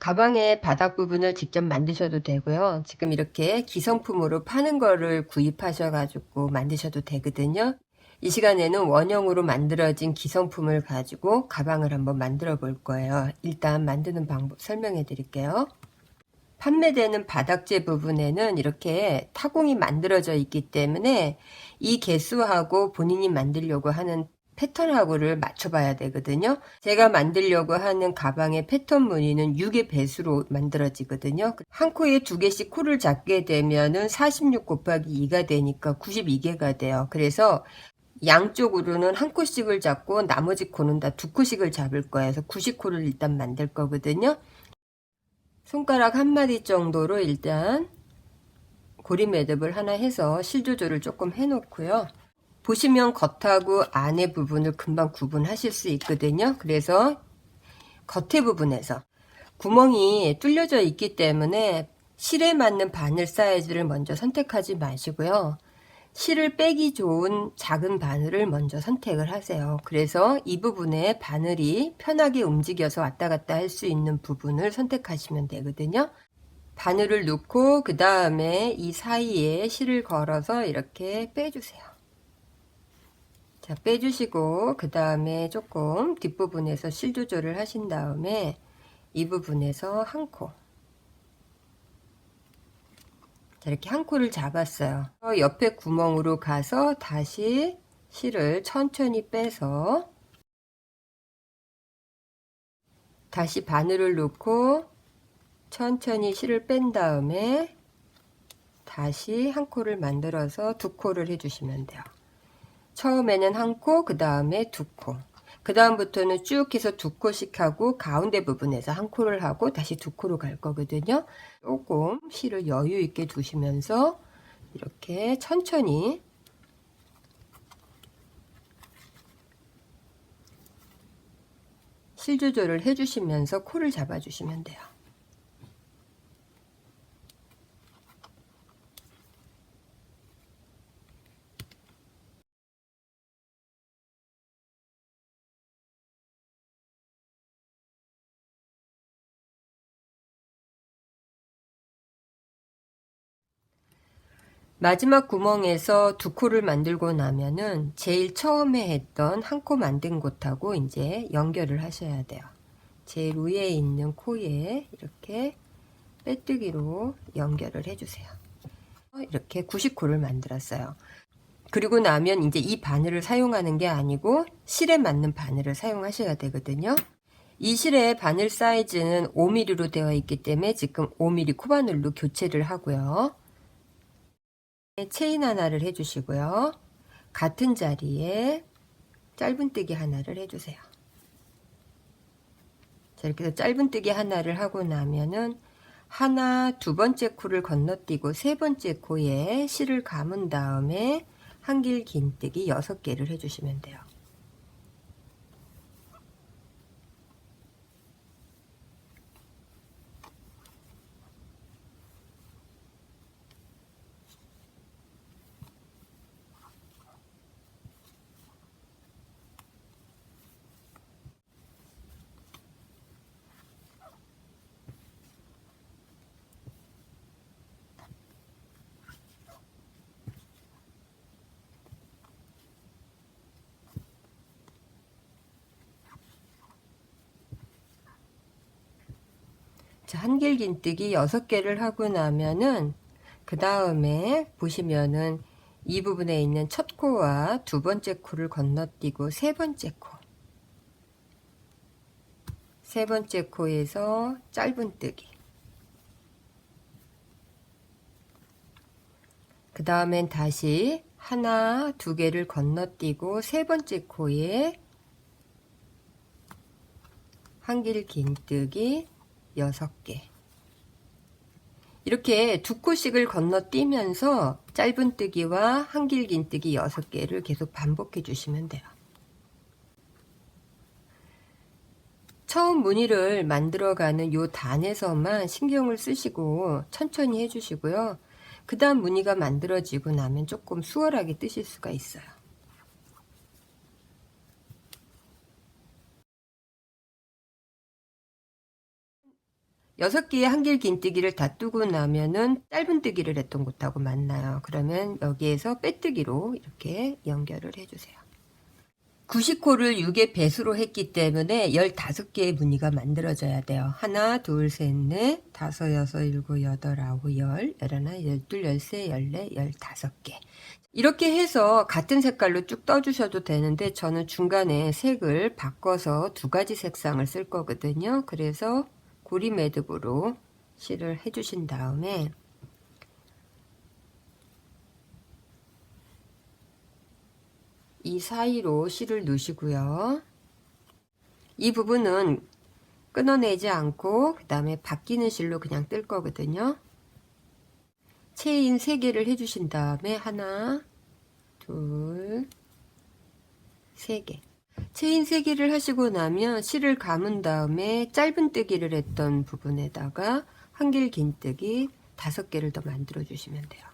가방의 바닥 부분을 직접 만드셔도 되고요. 지금 이렇게 기성품으로 파는 거를 구입하셔 가지고 만드셔도 되거든요. 이 시간에는 원형으로 만들어진 기성품을 가지고 가방을 한번 만들어 볼 거예요. 일단 만드는 방법 설명해 드릴게요. 판매되는 바닥재 부분에는 이렇게 타공이 만들어져 있기 때문에 이 개수하고 본인이 만들려고 하는 패턴하고를 맞춰봐야 되거든요. 제가 만들려고 하는 가방의 패턴 무늬는 6의 배수로 만들어지거든요. 한 코에 2개씩 코를 잡게 되면은 46 곱하기 2가 되니까 92개가 돼요. 그래서 양쪽으로는 한 코씩을 잡고 나머지 코는 다 2코씩을 잡을 거예요. 그래서 90코를 일단 만들 거거든요. 손가락 한 마디 정도로 일단 고리 매듭을 하나 해서 실 조절을 조금 해 놓고요. 보시면 겉하고 안의 부분을 금방 구분하실 수 있거든요. 그래서 겉의 부분에서 구멍이 뚫려져 있기 때문에 실에 맞는 바늘 사이즈를 먼저 선택하지 마시고요. 실을 빼기 좋은 작은 바늘을 먼저 선택을 하세요. 그래서 이 부분에 바늘이 편하게 움직여서 왔다 갔다 할 수 있는 부분을 선택하시면 되거든요. 바늘을 넣고 그 다음에 이 사이에 실을 걸어서 이렇게 빼주세요. 자, 빼주시고 그 다음에 조금 뒷부분에서 실 조절을 하신 다음에 이 부분에서 한 코, 자, 이렇게 한 코를 잡았어요. 옆에 구멍으로 가서 다시 실을 천천히 빼서 다시 바늘을 넣고 천천히 실을 뺀 다음에 다시 한 코를 만들어서 2코를 해주시면 돼요. 처음에는 한 코, 그 다음에 2코, 그 다음부터는 쭉 해서 2코씩 하고 가운데 부분에서 한 코를 하고 다시 2코로 갈 거거든요. 조금 실을 여유 있게 두시면서 이렇게 천천히 실 조절을 해주시면서 코를 잡아주시면 돼요. 마지막 구멍에서 2코를 만들고 나면은 제일 처음에 했던 한 코 만든 곳하고 이제 연결을 하셔야 돼요. 제일 위에 있는 코에 이렇게 빼뜨기로 연결을 해주세요. 이렇게 90코를 만들었어요. 그리고 나면 이제 이 바늘을 사용하는 게 아니고 실에 맞는 바늘을 사용하셔야 되거든요. 이 실의 바늘 사이즈는 5mm로 되어 있기 때문에 지금 5mm 코바늘로 교체를 하고요. 체인 하나를 해주시고요. 같은 자리에 짧은뜨기 하나를 해주세요. 자, 이렇게 해서 짧은뜨기 하나를 하고 나면은 하나, 두 번째 코를 건너뛰고 세 번째 코에 실을 감은 다음에 한길 긴뜨기 6개를 해주시면 돼요. 자, 한길 긴뜨기 6개를 하고 나면은 그 다음에 보시면은 이 부분에 있는 첫 코와 두 번째 코를 건너뛰고 세 번째 코, 세 번째 코에서 짧은뜨기, 그 다음엔 다시 하나, 두 개를 건너뛰고 세 번째 코에 한길 긴뜨기 6개, 이렇게 2코씩을 건너뛰면서 짧은뜨기와 한길 긴뜨기 6개를 계속 반복해 주시면 돼요. 처음 무늬를 만들어가는 요 단에서만 신경을 쓰시고 천천히 해주시고요. 그 다음 무늬가 만들어지고 나면 조금 수월하게 뜨실 수가 있어요. 6개의 한길 긴뜨기를 다 뜨고 나면은 짧은뜨기를 했던 곳하고 만나요. 그러면 여기에서 빼뜨기로 이렇게 연결을 해주세요. 90코를 6의 배수로 했기 때문에 15개의 무늬가 만들어져야 돼요. 하나, 둘, 셋, 넷, 다섯, 여섯, 일곱, 여덟, 아홉, 열, 열하나, 열둘, 열세, 열네, 15개. 이렇게 해서 같은 색깔로 쭉 떠주셔도 되는데 저는 중간에 색을 바꿔서 2가지 색상을 쓸 거거든요. 그래서 고리 매듭으로 실을 해주신 다음에 이 사이로 실을 넣으시고요. 이 부분은 끊어내지 않고 그 다음에 바뀌는 실로 그냥 뜰 거거든요. 체인 3개를 해주신 다음에 하나, 둘, 3개. 체인 3개를 하시고 나면 실을 감은 다음에 짧은뜨기를 했던 부분에다가 한길 긴뜨기 5개를 더 만들어 주시면 돼요.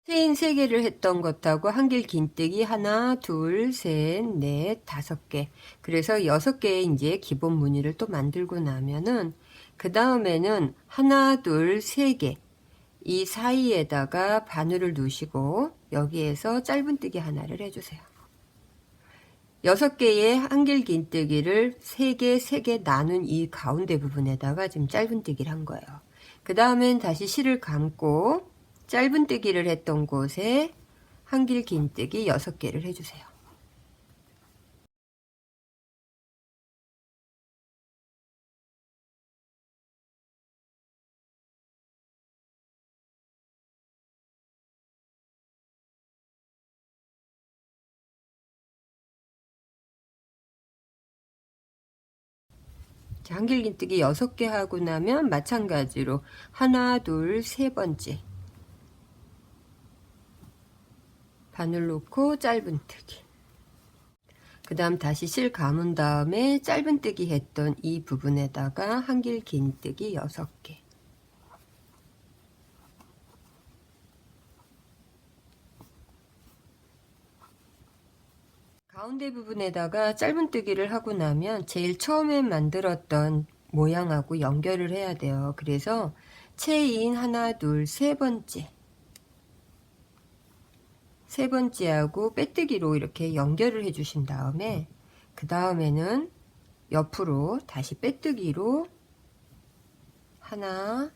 체인 3개를 했던 것하고 한길 긴뜨기 하나, 둘, 셋, 넷, 5개. 그래서 6개의 이제 기본 무늬를 또 만들고 나면은 그 다음에는 하나, 둘, 3개. 이 사이에다가 바늘을 놓으시고 여기에서 짧은뜨기 하나를 해주세요. 6개의 한길 긴뜨기를 3개, 3개 나눈 이 가운데 부분에다가 지금 짧은뜨기를 한 거예요. 그 다음엔 다시 실을 감고 짧은뜨기를 했던 곳에 한길 긴뜨기 6개를 해주세요. 자, 한길 긴뜨기 6개 하고 나면 마찬가지로 하나, 둘, 3번째 바늘 놓고 짧은뜨기. 그 다음 다시 실 감은 다음에 짧은뜨기 했던 이 부분에다가 한길 긴뜨기 6개. 가운데 부분에다가 짧은뜨기를 하고 나면 제일 처음에 만들었던 모양하고 연결을 해야 돼요. 그래서 체인 하나, 둘, 3번째. 3번째하고 빼뜨기로 이렇게 연결을 해 주신 다음에 그 다음에는 옆으로 다시 빼뜨기로 하나,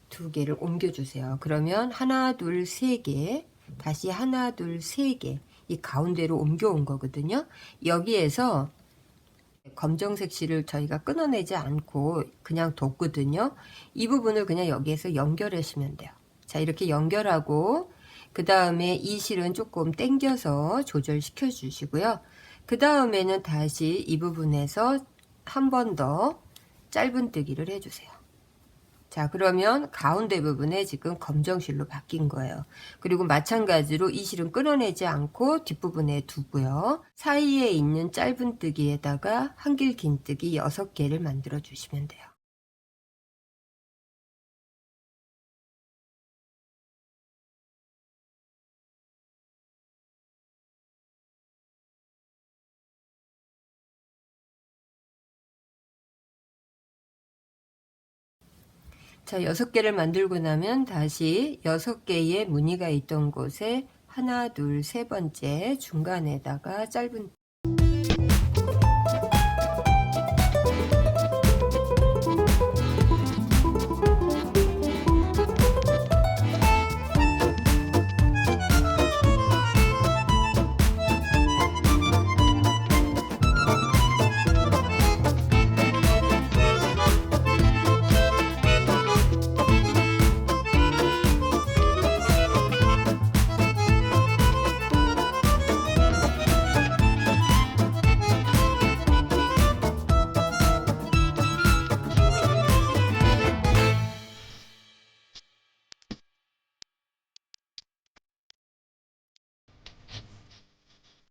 2개를 옮겨 주세요. 그러면 하나, 둘, 3개, 다시 하나, 둘, 3개 이 가운데로 옮겨온 거거든요. 여기에서 검정색 실을 저희가 끊어내지 않고 그냥 뒀거든요. 이 부분을 그냥 여기에서 연결하시면 돼요. 자, 이렇게 연결하고 그 다음에 이 실은 조금 당겨서 조절시켜 주시고요. 그 다음에는 다시 이 부분에서 한 번 더 짧은뜨기를 해주세요. 자, 그러면 가운데 부분에 지금 검정실로 바뀐 거예요. 그리고 마찬가지로 이 실은 끊어내지 않고 뒷부분에 두고요. 사이에 있는 짧은뜨기에다가 한길 긴뜨기 6개를 만들어 주시면 돼요. 자, 6개를 만들고 나면 다시 6개의 무늬가 있던 곳에 하나, 둘, 3번째 중간에다가 짧은